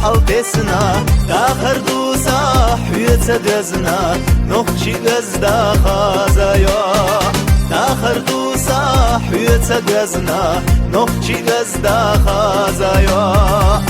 حلتسنا داخر دوسا حيت دزنا نخشي غزدا خازايا داخر دوسا حيت دزنا نخشي غزدا خازايا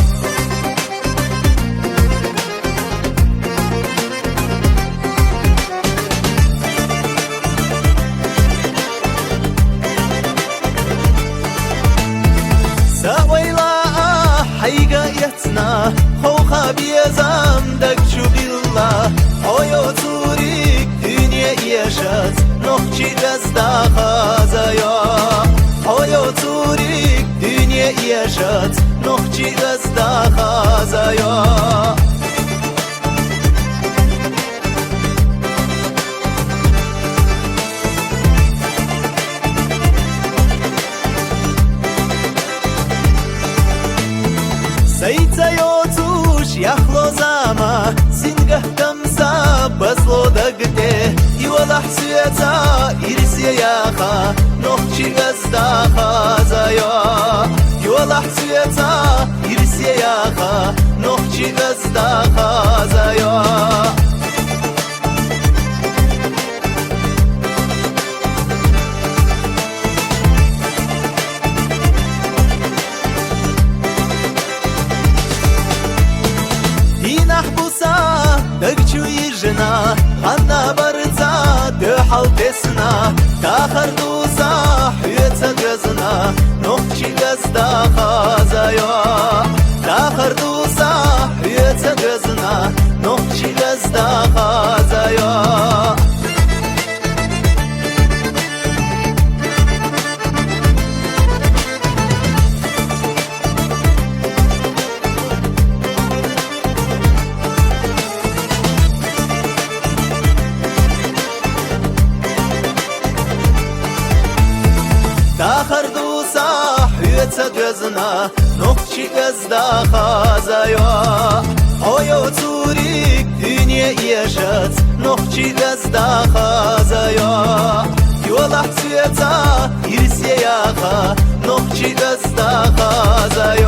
حيقايتنا خوخا بيزام دكشو بالله هايو توريك دنيا يشات نخشي دزدا خازايا هايو توريك دنيا يشات نخشي دزدا خازايا سيتا يوتوش يخلو زاما سنگه دمسا بزلو دقته يولا حسيتا إرسي ياخا نخشي غزدا خازايا يولا حسيتا إرسي ياخا نخشي غزدا خازايا نحبوسا دقشو يجنا غنا برزا دو حلتسنا تاخر دوسا حيوتا غزنا نخشي غزدا خازايا تاخر دوسا حيوتا غزنا نخشي غزدا خازايا داخر دوسا حيوتا غزنا نخشي غزدا خازايا هايو توريك دنيا يشات نخشي غزدا خازايا يولا حسيتا يرسي ياخا نخشي غزدا خازايا